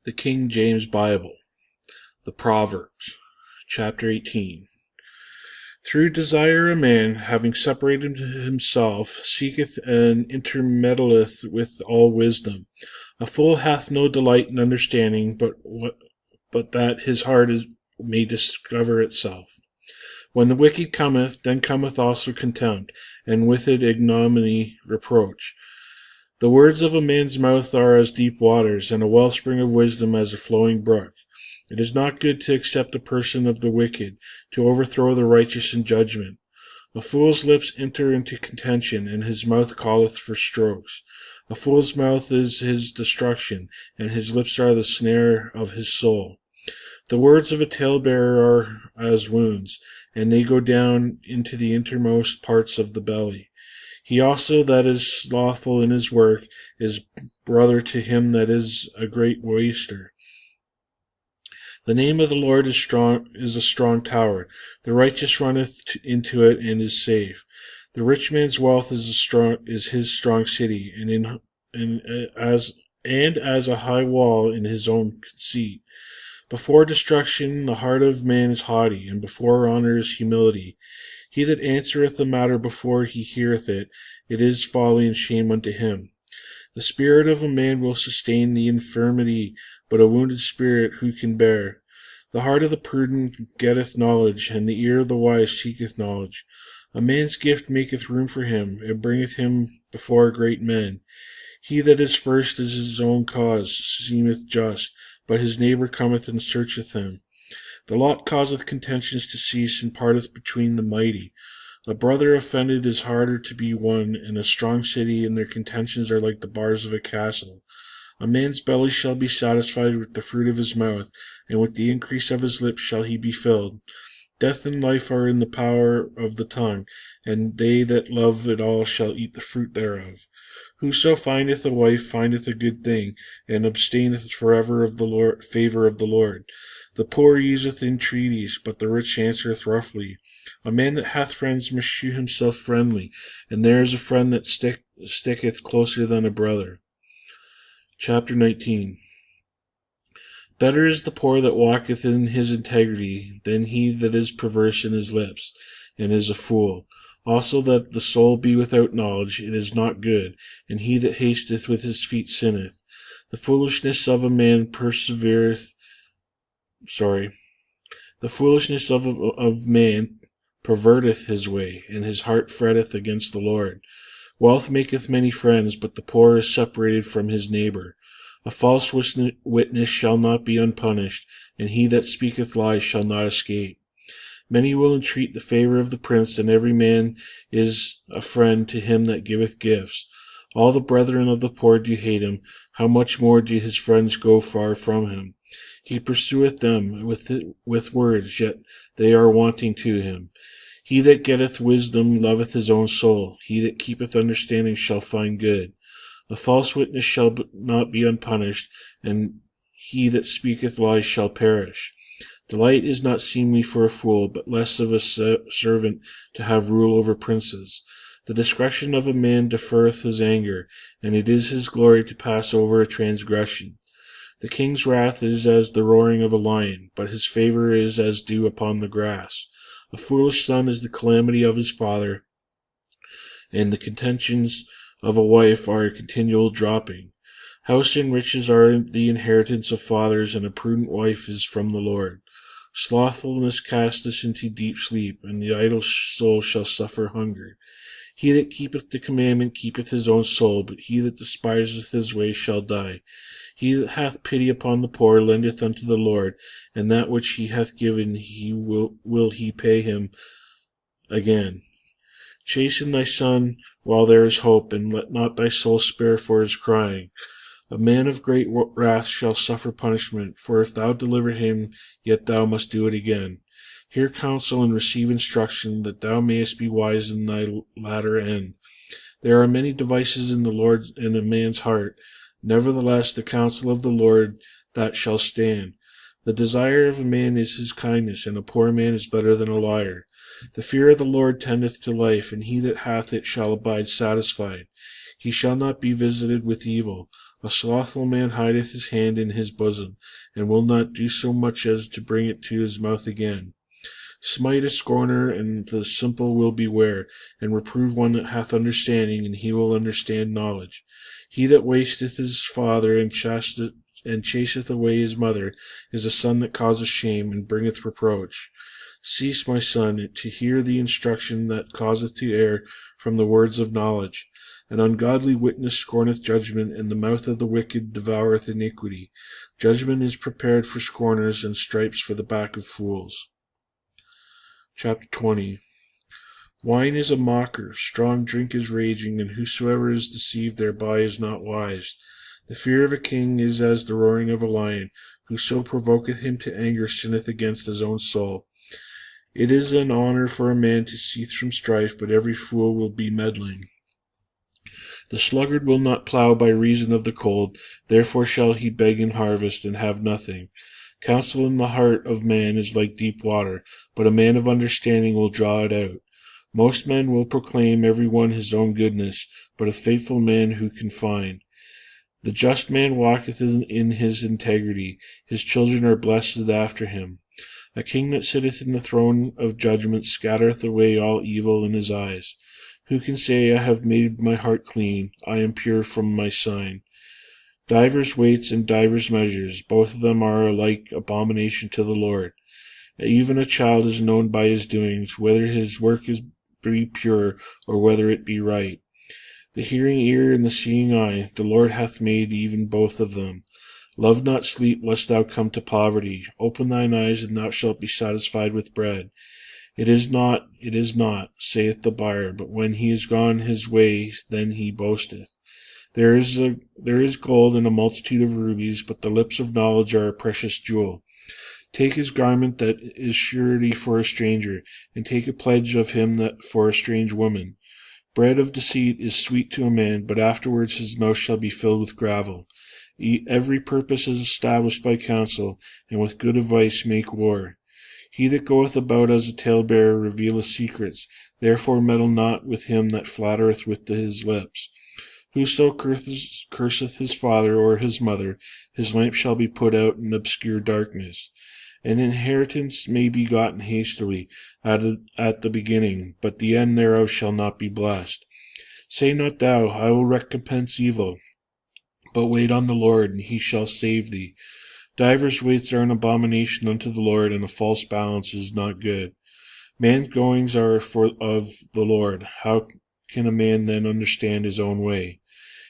The King James Bible, the Proverbs, chapter 18. Through desire a man, having separated himself, seeketh and intermeddleth with all wisdom. A fool hath no delight in understanding, but that his heart may discover itself. When the wicked cometh, then cometh also contempt, and with it ignominy, reproach. The words of a man's mouth are as deep waters, and a wellspring of wisdom as a flowing brook. It is not good to accept the person of the wicked, to overthrow the righteous in judgment. A fool's lips enter into contention, and his mouth calleth for strokes. A fool's mouth is his destruction, and his lips are the snare of his soul. The words of a talebearer are as wounds, and they go down into the innermost parts of the belly. He also that is slothful in his work is brother to him that is a great waster. The name of the Lord is a strong tower. The righteous runneth into it and is safe. The rich man's wealth is his strong city, and as a high wall in his own conceit. Before destruction the heart of man is haughty, and before honor is humility. He that answereth a matter before he heareth it, it is folly and shame unto him. The spirit of a man will sustain the infirmity, but a wounded spirit who can bear? The heart of the prudent getteth knowledge, and the ear of the wise seeketh knowledge. A man's gift maketh room for him, and bringeth him before great men. He that is first is his own cause, seemeth just, but his neighbour cometh and searcheth him. The lot causeth contentions to cease, and parteth between the mighty. A brother offended is harder to be won, and a strong city, and their contentions are like the bars of a castle. A man's belly shall be satisfied with the fruit of his mouth, and with the increase of his lips shall he be filled. Death and life are in the power of the tongue, and they that love it all shall eat the fruit thereof. Whoso findeth a wife findeth a good thing, and abstaineth forever of the favour of the Lord. The poor useth entreaties, but the rich answereth roughly. A man that hath friends must shew himself friendly, and there is a friend that sticketh closer than a brother. Chapter 19. Better is the poor that walketh in his integrity than he that is perverse in his lips, and is a fool. Also that the soul be without knowledge, it is not good, and he that hasteth with his feet sinneth. The foolishness of a man The foolishness of man perverteth his way, and his heart fretteth against the Lord. Wealth maketh many friends, but the poor is separated from his neighbour. A false witness shall not be unpunished, and he that speaketh lies shall not escape. Many will entreat the favour of the prince, and every man is a friend to him that giveth gifts. All the brethren of the poor do hate him. How much more do his friends go far from him? He pursueth them with words, yet they are wanting to him. He that getteth wisdom loveth his own soul. He that keepeth understanding shall find good. A false witness shall not be unpunished, and he that speaketh lies shall perish. Delight is not seemly for a fool, but less of a servant to have rule over princes. The discretion of a man deferreth his anger, and it is his glory to pass over a transgression. The king's wrath is as the roaring of a lion, but his favour is as dew upon the grass. A foolish son is the calamity of his father, and the contentions of a wife are a continual dropping. House and riches are the inheritance of fathers, and a prudent wife is from the Lord. Slothfulness casteth into deep sleep, and the idle soul shall suffer hunger. He that keepeth the commandment keepeth his own soul, but he that despiseth his way shall die. He that hath pity upon the poor lendeth unto the Lord, and that which he hath given will he pay him again. Chasten thy son while there is hope, and let not thy soul spare for his crying. A man of great wrath shall suffer punishment, for if thou deliver him, yet thou must do it again. Hear counsel and receive instruction, that thou mayest be wise in thy latter end. There are many devices in the Lord in a man's heart. Nevertheless, the counsel of the Lord that shall stand. The desire of a man is his kindness, and a poor man is better than a liar. The fear of the Lord tendeth to life, and he that hath it shall abide satisfied. He shall not be visited with evil. A slothful man hideth his hand in his bosom, and will not do so much as to bring it to his mouth again. Smite a scorner, and the simple will beware, and reprove one that hath understanding, and he will understand knowledge. He that wasteth his father, and chaseth away his mother, is a son that causeth shame, and bringeth reproach. Cease, my son, to hear the instruction that causeth to err from the words of knowledge. An ungodly witness scorneth judgment, and the mouth of the wicked devoureth iniquity. Judgment is prepared for scorners, and stripes for the back of fools. Chapter 20. Wine is a mocker, strong drink is raging, and whosoever is deceived thereby is not wise. The fear of a king is as the roaring of a lion. Whoso provoketh him to anger sinneth against his own soul. It is an honor for a man to cease from strife, but every fool will be meddling. The sluggard will not plough by reason of the cold, therefore shall he beg in harvest, and have nothing. Counsel in the heart of man is like deep water, but a man of understanding will draw it out. Most men will proclaim every one his own goodness, but a faithful man who can find? The just man walketh in his integrity, his children are blessed after him. A king that sitteth in the throne of judgment scattereth away all evil in his eyes. Who can say, I have made my heart clean, I am pure from my sign? Divers weights and divers measures, both of them are alike abomination to the Lord. Even a child is known by his doings, whether his work be pure, or whether it be right. The hearing ear and the seeing eye, the Lord hath made even both of them. Love not sleep, lest thou come to poverty. Open thine eyes, and thou shalt be satisfied with bread. It is not, saith the buyer, but when he is gone his way, then he boasteth. There is gold in a multitude of rubies, but the lips of knowledge are a precious jewel. Take his garment that is surety for a stranger, and take a pledge of him that for a strange woman. Bread of deceit is sweet to a man, but afterwards his mouth shall be filled with gravel. Every purpose is established by counsel, and with good advice make war. He that goeth about as a talebearer revealeth secrets, therefore meddle not with him that flattereth with his lips. Whoso curseth his father or his mother, his lamp shall be put out in obscure darkness. An inheritance may be gotten hastily at the beginning, but the end thereof shall not be blessed. Say not thou, I will recompense evil, but wait on the Lord, and he shall save thee. Divers weights are an abomination unto the Lord, and a false balance is not good. Man's goings are of the Lord. How can a man then understand his own way?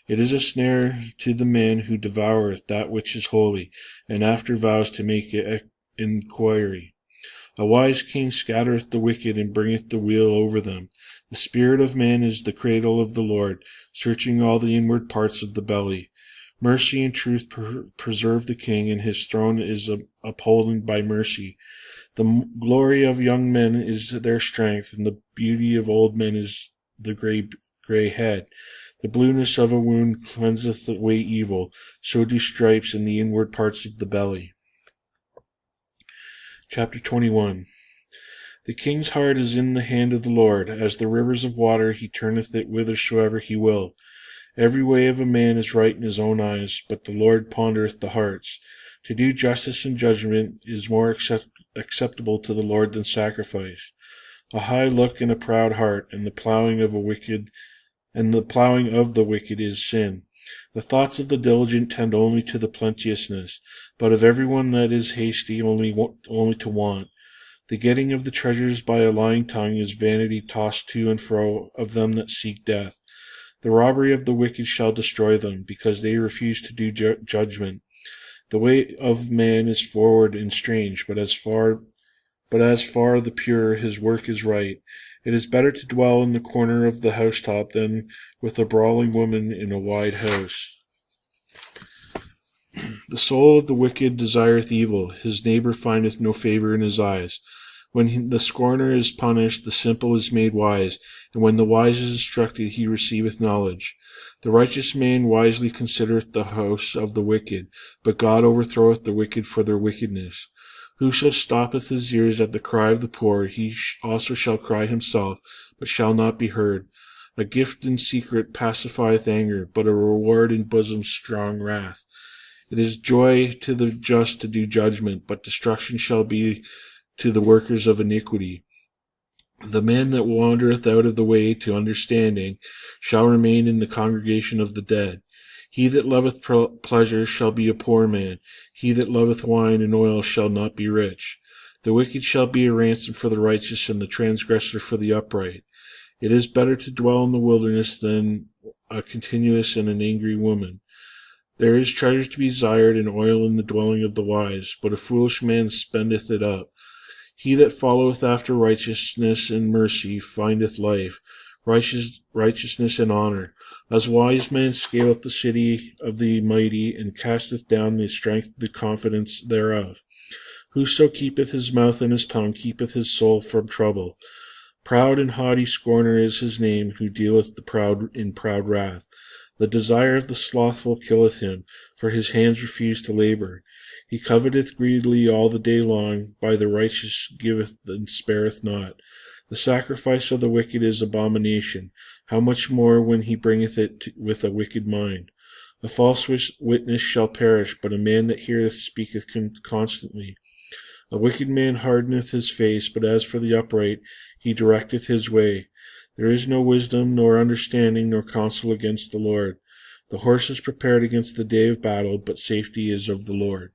It is a snare to the man who devoureth that which is holy, and after vows to make inquiry. A wise king scattereth the wicked, and bringeth the weal over them. The spirit of man is the cradle of the Lord, searching all the inward parts of the belly. Mercy and truth preserve the king, and his throne is upholden by mercy. The glory of young men is their strength, and the beauty of old men is the gray head. The blueness of a wound cleanseth away evil, so do stripes in the inward parts of the belly. Chapter 21. The king's heart is in the hand of the Lord. As the rivers of water, he turneth it whithersoever he will. Every way of a man is right in his own eyes, but the Lord pondereth the hearts. To do justice and judgment is more acceptable to the Lord than sacrifice. A high look and a proud heart, and the plowing of the wicked is sin. The thoughts of the diligent tend only to the plenteousness, but of every one that is hasty only to want. The getting of the treasures by a lying tongue is vanity tossed to and fro of them that seek death. The robbery of the wicked shall destroy them, because they refuse to do judgment. The way of man is forward and strange, but as far the pure, his work is right. It is better to dwell in the corner of the housetop than with a brawling woman in a wide house. The soul of the wicked desireth evil, his neighbor findeth no favor in his eyes. When the scorner is punished, the simple is made wise, and when the wise is instructed, he receiveth knowledge. The righteous man wisely considereth the house of the wicked, but God overthroweth the wicked for their wickedness. Whoso stoppeth his ears at the cry of the poor, he also shall cry himself, but shall not be heard. A gift in secret pacifieth anger, but a reward in bosom strong wrath. It is joy to the just to do judgment, but destruction shall be to the workers of iniquity. The man that wandereth out of the way to understanding shall remain in the congregation of the dead. He that loveth pleasure shall be a poor man. He that loveth wine and oil shall not be rich. The wicked shall be a ransom for the righteous, and the transgressor for the upright. It is better to dwell in the wilderness than a continuous and an angry woman. There is treasure to be desired and oil in the dwelling of the wise, but a foolish man spendeth it up. He that followeth after righteousness and mercy findeth life, righteousness and honor. As wise man scaleth the city of the mighty, and casteth down the strength of the confidence thereof. Whoso keepeth his mouth and his tongue keepeth his soul from trouble. Proud and haughty scorner is his name, who dealeth the proud in proud wrath. The desire of the slothful killeth him, for his hands refuse to labor. He coveteth greedily all the day long, by the righteous giveth and spareth not. The sacrifice of the wicked is abomination, how much more when he bringeth it with a wicked mind. A false witness shall perish, but a man that heareth speaketh constantly. A wicked man hardeneth his face, but as for the upright, he directeth his way. There is no wisdom, nor understanding, nor counsel against the Lord. The horse is prepared against the day of battle, but safety is of the Lord.